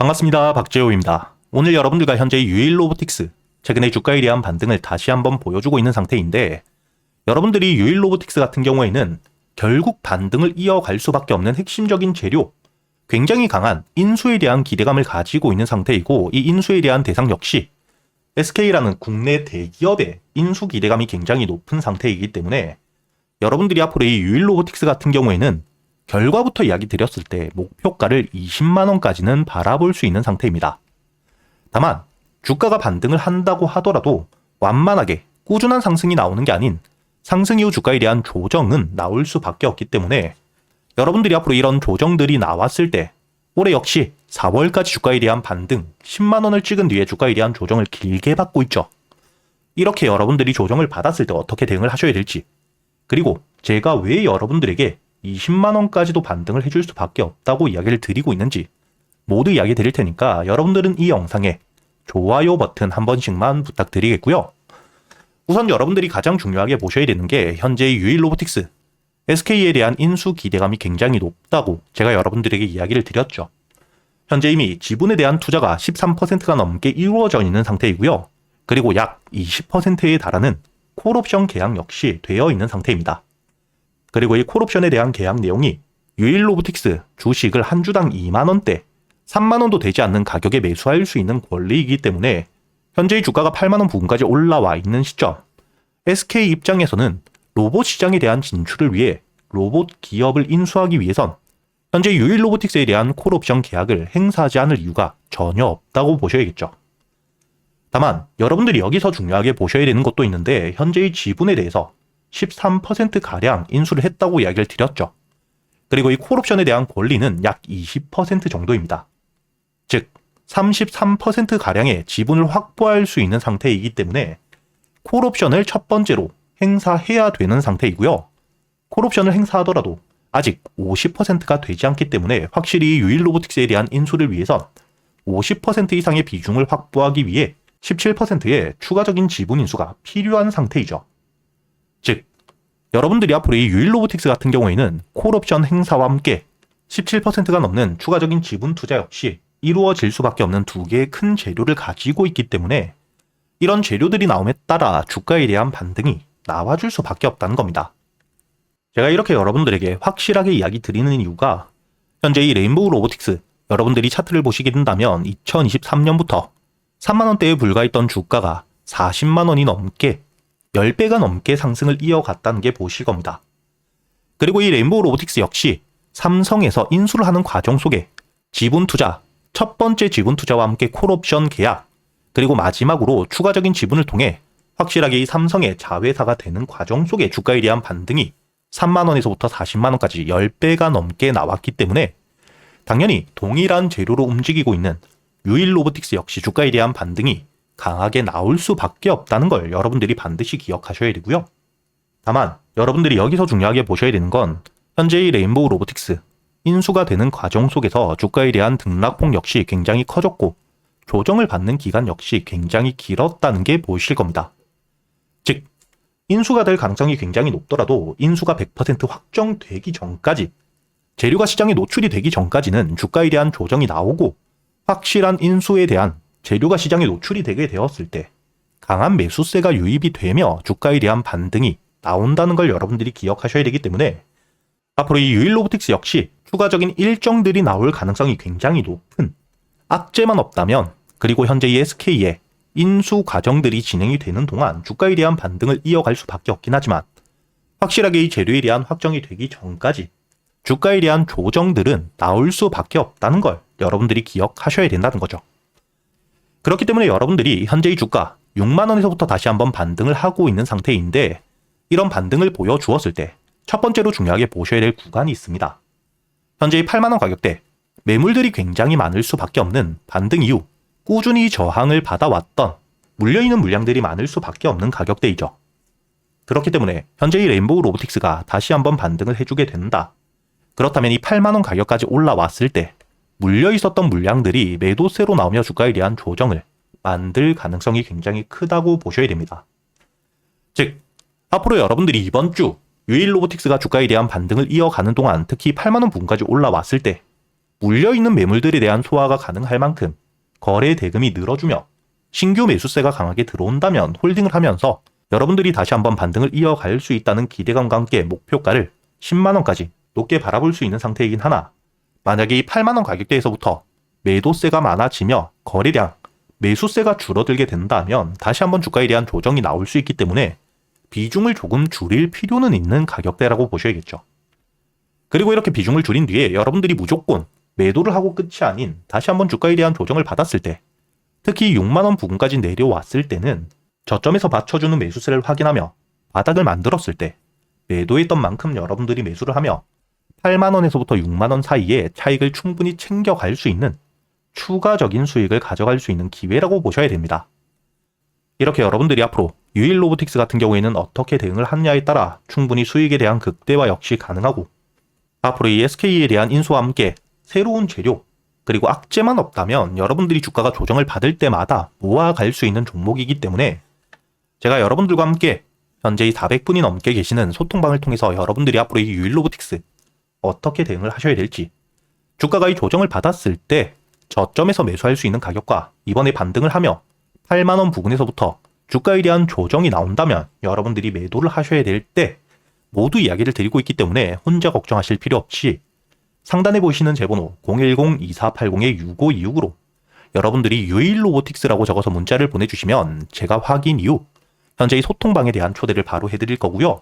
반갑습니다. 박재호입니다. 오늘 여러분들과 현재 유일로보틱스, 최근의 주가에 대한 반등을 다시 한번 보여주고 있는 상태인데, 여러분들이 유일로보틱스 같은 경우에는 결국 반등을 이어갈 수밖에 없는 핵심적인 재료, 굉장히 강한 인수에 대한 기대감을 가지고 있는 상태이고, 이 인수에 대한 대상 역시 SK라는 국내 대기업의 인수 기대감이 굉장히 높은 상태이기 때문에 여러분들이 앞으로 이 유일로보틱스 같은 경우에는 결과부터 이야기 드렸을 때 목표가를 20만원까지는 바라볼 수 있는 상태입니다. 다만 주가가 반등을 한다고 하더라도 완만하게 꾸준한 상승이 나오는 게 아닌 상승 이후 주가에 대한 조정은 나올 수밖에 없기 때문에 여러분들이 앞으로 이런 조정들이 나왔을 때 올해 역시 4월까지 주가에 대한 반등 10만원을 찍은 뒤에 주가에 대한 조정을 길게 받고 있죠. 이렇게 여러분들이 조정을 받았을 때 어떻게 대응을 하셔야 될지, 그리고 제가 왜 여러분들에게 20만원까지도 반등을 해줄 수밖에 없다고 이야기를 드리고 있는지 모두 이야기 드릴 테니까 여러분들은 이 영상에 좋아요 버튼 한 번씩만 부탁드리겠고요. 우선 여러분들이 가장 중요하게 보셔야 되는 게 현재 유일로보틱스, SK에 대한 인수 기대감이 굉장히 높다고 제가 여러분들에게 이야기를 드렸죠. 현재 이미 지분에 대한 투자가 13%가 넘게 이루어져 있는 상태이고요. 그리고 약 20%에 달하는 콜옵션 계약 역시 되어 있는 상태입니다. 그리고 이 콜옵션에 대한 계약 내용이 유일로보틱스 주식을 한 주당 2만원대, 3만원도 되지 않는 가격에 매수할 수 있는 권리이기 때문에 현재의 주가가 8만원 부근까지 올라와 있는 시점, SK 입장에서는 로봇 시장에 대한 진출을 위해 로봇 기업을 인수하기 위해선 현재 유일로보틱스에 대한 콜옵션 계약을 행사하지 않을 이유가 전혀 없다고 보셔야겠죠. 다만 여러분들이 여기서 중요하게 보셔야 되는 것도 있는데, 현재의 지분에 대해서 13%가량 인수를 했다고 이야기를 드렸죠. 그리고 이 콜옵션에 대한 권리는 약 20% 정도입니다. 즉 33%가량의 지분을 확보할 수 있는 상태이기 때문에 콜옵션을 첫 번째로 행사해야 되는 상태이고요. 콜옵션을 행사하더라도 아직 50%가 되지 않기 때문에 확실히 유일로보틱스에 대한 인수를 위해선 50% 이상의 비중을 확보하기 위해 17%의 추가적인 지분 인수가 필요한 상태이죠. 즉, 여러분들이 앞으로 이 유일로보틱스 같은 경우에는 콜옵션 행사와 함께 17%가 넘는 추가적인 지분 투자 역시 이루어질 수밖에 없는 두 개의 큰 재료를 가지고 있기 때문에 이런 재료들이 나옴에 따라 주가에 대한 반등이 나와줄 수밖에 없다는 겁니다. 제가 이렇게 여러분들에게 확실하게 이야기 드리는 이유가 현재 이 레인보우 로보틱스, 여러분들이 차트를 보시게 된다면 2023년부터 3만원대에 불과했던 주가가 40만원이 넘게 10배가 넘게 상승을 이어갔다는 게 보실 겁니다. 그리고 이 레인보우 로보틱스 역시 삼성에서 인수를 하는 과정 속에 지분 투자, 첫 번째 지분 투자와 함께 콜옵션 계약, 그리고 마지막으로 추가적인 지분을 통해 확실하게 이 삼성의 자회사가 되는 과정 속에 주가에 대한 반등이 3만원에서부터 40만원까지 10배가 넘게 나왔기 때문에 당연히 동일한 재료로 움직이고 있는 유일로보틱스 역시 주가에 대한 반등이 강하게 나올 수밖에 없다는 걸 여러분들이 반드시 기억하셔야 되고요. 다만 여러분들이 여기서 중요하게 보셔야 되는 건 현재의 레인보우 로보틱스 인수가 되는 과정 속에서 주가에 대한 등락폭 역시 굉장히 커졌고 조정을 받는 기간 역시 굉장히 길었다는 게 보이실 겁니다. 즉, 인수가 될 가능성이 굉장히 높더라도 인수가 100% 확정되기 전까지, 재료가 시장에 노출이 되기 전까지는 주가에 대한 조정이 나오고 확실한 인수에 대한 재료가 시장에 노출이 되게 되었을 때 강한 매수세가 유입이 되며 주가에 대한 반등이 나온다는 걸 여러분들이 기억하셔야 되기 때문에 앞으로 이 유일로보틱스 역시 추가적인 일정들이 나올 가능성이 굉장히 높은, 악재만 없다면, 그리고 현재 이 SK의 인수 과정들이 진행이 되는 동안 주가에 대한 반등을 이어갈 수밖에 없긴 하지만 확실하게 이 재료에 대한 확정이 되기 전까지 주가에 대한 조정들은 나올 수밖에 없다는 걸 여러분들이 기억하셔야 된다는 거죠. 그렇기 때문에 여러분들이 현재의 주가 6만원에서부터 다시 한번 반등을 하고 있는 상태인데, 이런 반등을 보여주었을 때 첫 번째로 중요하게 보셔야 될 구간이 있습니다. 현재의 8만원 가격대, 매물들이 굉장히 많을 수밖에 없는 반등 이후 꾸준히 저항을 받아왔던 물려있는 물량들이 많을 수밖에 없는 가격대이죠. 그렇기 때문에 현재의 레인보우 로보틱스가 다시 한번 반등을 해주게 된다. 그렇다면 이 8만원 가격까지 올라왔을 때 물려있었던 물량들이 매도세로 나오며 주가에 대한 조정을 만들 가능성이 굉장히 크다고 보셔야 됩니다. 즉, 앞으로 여러분들이 이번 주 유일로보틱스가 주가에 대한 반등을 이어가는 동안 특히 8만원 부근까지 올라왔을 때 물려있는 매물들에 대한 소화가 가능할 만큼 거래 대금이 늘어주며 신규 매수세가 강하게 들어온다면 홀딩을 하면서 여러분들이 다시 한번 반등을 이어갈 수 있다는 기대감과 함께 목표가를 10만원까지 높게 바라볼 수 있는 상태이긴 하나, 만약에 이 8만원 가격대에서부터 매도세가 많아지며 거래량, 매수세가 줄어들게 된다면 다시 한번 주가에 대한 조정이 나올 수 있기 때문에 비중을 조금 줄일 필요는 있는 가격대라고 보셔야겠죠. 그리고 이렇게 비중을 줄인 뒤에 여러분들이 무조건 매도를 하고 끝이 아닌 다시 한번 주가에 대한 조정을 받았을 때, 특히 6만원 부근까지 내려왔을 때는 저점에서 받쳐주는 매수세를 확인하며 바닥을 만들었을 때 매도했던 만큼 여러분들이 매수를 하며 8만원에서부터 6만원 사이에 차익을 충분히 챙겨갈 수 있는 추가적인 수익을 가져갈 수 있는 기회라고 보셔야 됩니다. 이렇게 여러분들이 앞으로 유일로보틱스 같은 경우에는 어떻게 대응을 하느냐에 따라 충분히 수익에 대한 극대화 역시 가능하고, 앞으로 이 SK에 대한 인수와 함께 새로운 재료, 그리고 악재만 없다면 여러분들이 주가가 조정을 받을 때마다 모아갈 수 있는 종목이기 때문에 제가 여러분들과 함께 현재 400분이 넘게 계시는 소통방을 통해서 여러분들이 앞으로 이 유일로보틱스 어떻게 대응을 하셔야 될지, 주가가 이 조정을 받았을 때 저점에서 매수할 수 있는 가격과 이번에 반등을 하며 8만원 부근에서부터 주가에 대한 조정이 나온다면 여러분들이 매도를 하셔야 될 때 모두 이야기를 드리고 있기 때문에 혼자 걱정하실 필요 없이 상단에 보시는 제 번호 010-2480-6526으로 여러분들이 유일로보틱스라고 적어서 문자를 보내주시면 제가 확인 이후 현재 이 소통방에 대한 초대를 바로 해드릴 거고요.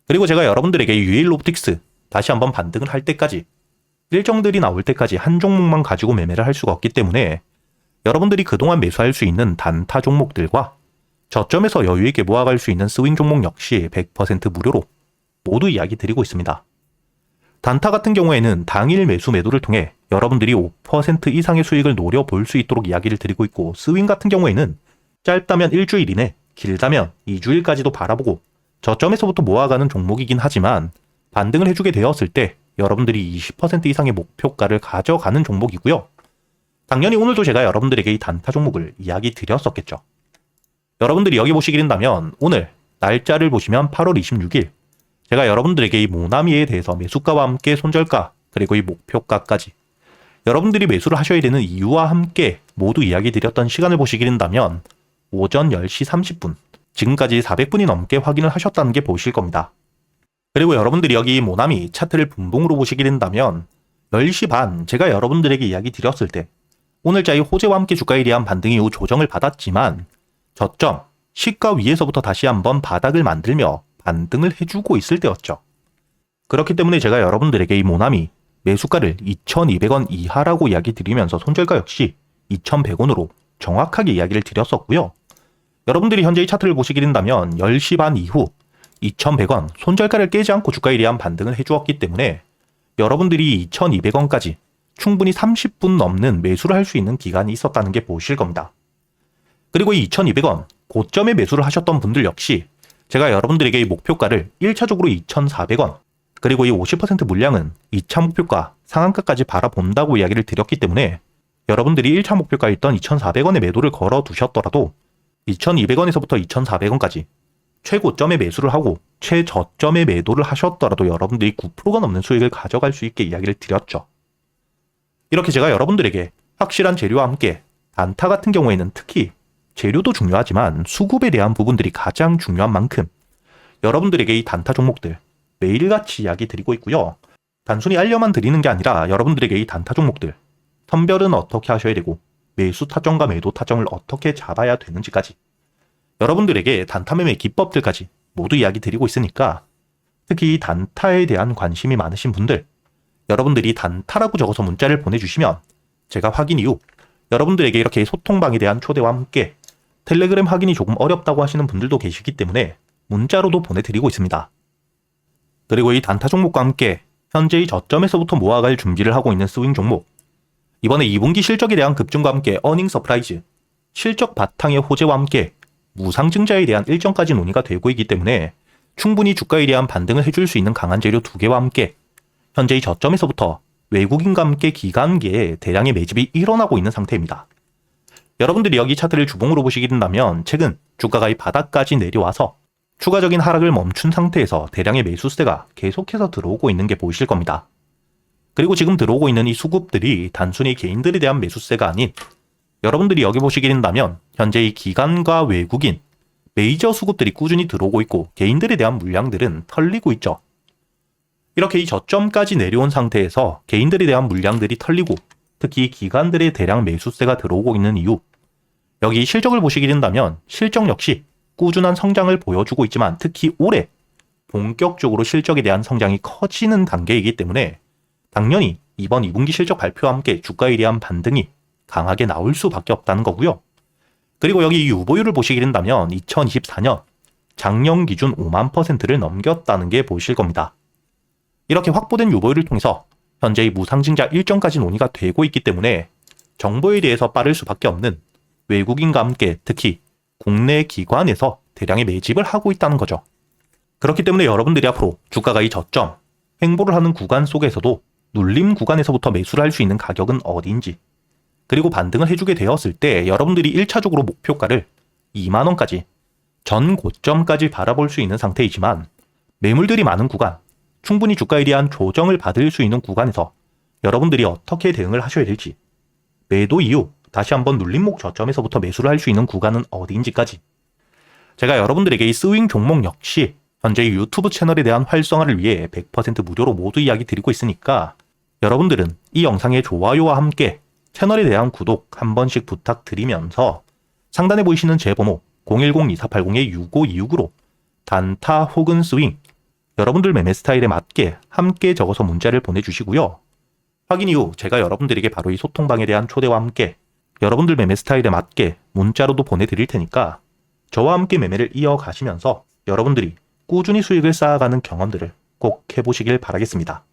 그리고 제가 여러분들에게 유일로보틱스 다시 한번 반등을 할 때까지, 일정들이 나올 때까지 한 종목만 가지고 매매를 할 수가 없기 때문에 여러분들이 그동안 매수할 수 있는 단타 종목들과 저점에서 여유있게 모아갈 수 있는 스윙 종목 역시 100% 무료로 모두 이야기 드리고 있습니다. 단타 같은 경우에는 당일 매수 매도를 통해 여러분들이 5% 이상의 수익을 노려볼 수 있도록 이야기를 드리고 있고, 스윙 같은 경우에는 짧다면 일주일 이내, 길다면 2주일까지도 바라보고 저점에서부터 모아가는 종목이긴 하지만 반등을 해주게 되었을 때 여러분들이 20% 이상의 목표가를 가져가는 종목이고요. 당연히 오늘도 제가 여러분들에게 이 단타 종목을 이야기 드렸었겠죠. 여러분들이 여기 보시게 된다면 오늘 날짜를 보시면 8월 26일 제가 여러분들에게 이 모나미에 대해서 매수가와 함께 손절가, 그리고 이 목표가까지 여러분들이 매수를 하셔야 되는 이유와 함께 모두 이야기 드렸던 시간을 보시게 된다면 오전 10시 30분, 지금까지 400분이 넘게 확인을 하셨다는 게 보이실 겁니다. 그리고 여러분들이 여기 모나미 차트를 분봉으로 보시게 된다면 10시 반 제가 여러분들에게 이야기 드렸을 때 오늘자의 호재와 함께 주가에 대한 반등 이후 조정을 받았지만 저점, 시가 위에서부터 다시 한번 바닥을 만들며 반등을 해주고 있을 때였죠. 그렇기 때문에 제가 여러분들에게 이 모나미 매수가를 2,200원 이하라고 이야기 드리면서 손절가 역시 2,100원으로 정확하게 이야기를 드렸었고요. 여러분들이 현재 이 차트를 보시게 된다면 10시 반 이후 2,100원 손절가를 깨지 않고 주가에 대한 반등을 해주었기 때문에 여러분들이 2,200원까지 충분히 30분 넘는 매수를 할 수 있는 기간이 있었다는 게 보실 겁니다. 그리고 이 2,200원 고점에 매수를 하셨던 분들 역시 제가 여러분들에게 이 목표가를 1차적으로 2,400원, 그리고 이 50% 물량은 2차 목표가 상한가까지 바라본다고 이야기를 드렸기 때문에 여러분들이 1차 목표가였던 2,400원에 매도를 걸어 두셨더라도 2,200원에서부터 2,400원까지 최고점에 매수를 하고 최저점에 매도를 하셨더라도 여러분들이 9%가 넘는 수익을 가져갈 수 있게 이야기를 드렸죠. 이렇게 제가 여러분들에게 확실한 재료와 함께 단타 같은 경우에는 특히 재료도 중요하지만 수급에 대한 부분들이 가장 중요한 만큼 여러분들에게 이 단타 종목들 매일같이 이야기 드리고 있고요. 단순히 알려만 드리는 게 아니라 여러분들에게 이 단타 종목들 선별은 어떻게 하셔야 되고 매수 타점과 매도 타점을 어떻게 잡아야 되는지까지 여러분들에게 단타 매매 기법들까지 모두 이야기 드리고 있으니까 특히 이 단타에 대한 관심이 많으신 분들, 여러분들이 단타라고 적어서 문자를 보내주시면 제가 확인 이후 여러분들에게 이렇게 소통방에 대한 초대와 함께 텔레그램 확인이 조금 어렵다고 하시는 분들도 계시기 때문에 문자로도 보내드리고 있습니다. 그리고 이 단타 종목과 함께 현재의 저점에서부터 모아갈 준비를 하고 있는 스윙 종목, 이번에 2분기 실적에 대한 급증과 함께 어닝 서프라이즈, 실적 바탕의 호재와 함께 무상증자에 대한 일정까지 논의가 되고 있기 때문에 충분히 주가에 대한 반등을 해줄 수 있는 강한 재료 2개와 함께 현재의 저점에서부터 외국인과 함께 기관계에 대량의 매집이 일어나고 있는 상태입니다. 여러분들이 여기 차트를 주봉으로 보시게 된다면 최근 주가가 이 바닥까지 내려와서 추가적인 하락을 멈춘 상태에서 대량의 매수세가 계속해서 들어오고 있는 게 보이실 겁니다. 그리고 지금 들어오고 있는 이 수급들이 단순히 개인들에 대한 매수세가 아닌 여러분들이 여기 보시게 된다면 현재 이 기관과 외국인, 메이저 수급들이 꾸준히 들어오고 있고 개인들에 대한 물량들은 털리고 있죠. 이렇게 이 저점까지 내려온 상태에서 개인들에 대한 물량들이 털리고 특히 기관들의 대량 매수세가 들어오고 있는 이유, 여기 실적을 보시게 된다면 실적 역시 꾸준한 성장을 보여주고 있지만 특히 올해 본격적으로 실적에 대한 성장이 커지는 단계이기 때문에 당연히 이번 2분기 실적 발표와 함께 주가에 대한 반등이 강하게 나올 수밖에 없다는 거고요. 그리고 여기 유보율을 보시게 된다면 2024년 작년 기준 5만%를 넘겼다는 게 보이실 겁니다. 이렇게 확보된 유보율을 통해서 현재 이 무상증자 일정까지 논의가 되고 있기 때문에 정보에 대해서 빠를 수밖에 없는 외국인과 함께 특히 국내 기관에서 대량의 매집을 하고 있다는 거죠. 그렇기 때문에 여러분들이 앞으로 주가가 이 저점, 횡보를 하는 구간 속에서도 눌림 구간에서부터 매수를 할 수 있는 가격은 어디인지, 그리고 반등을 해주게 되었을 때 여러분들이 1차적으로 목표가를 2만원까지 전 고점까지 바라볼 수 있는 상태이지만 매물들이 많은 구간, 충분히 주가에 대한 조정을 받을 수 있는 구간에서 여러분들이 어떻게 대응을 하셔야 될지, 매도 이후 다시 한번 눌림목 저점에서부터 매수를 할 수 있는 구간은 어디인지까지 제가 여러분들에게 이 스윙 종목 역시 현재 유튜브 채널에 대한 활성화를 위해 100% 무료로 모두 이야기 드리고 있으니까 여러분들은 이 영상의 좋아요와 함께 채널에 대한 구독 한 번씩 부탁드리면서 상단에 보이시는 제 번호 010-2480-6526으로 단타 혹은 스윙, 여러분들 매매 스타일에 맞게 함께 적어서 문자를 보내주시고요. 확인 이후 제가 여러분들에게 바로 이 소통방에 대한 초대와 함께 여러분들 매매 스타일에 맞게 문자로도 보내드릴 테니까 저와 함께 매매를 이어가시면서 여러분들이 꾸준히 수익을 쌓아가는 경험들을 꼭 해보시길 바라겠습니다.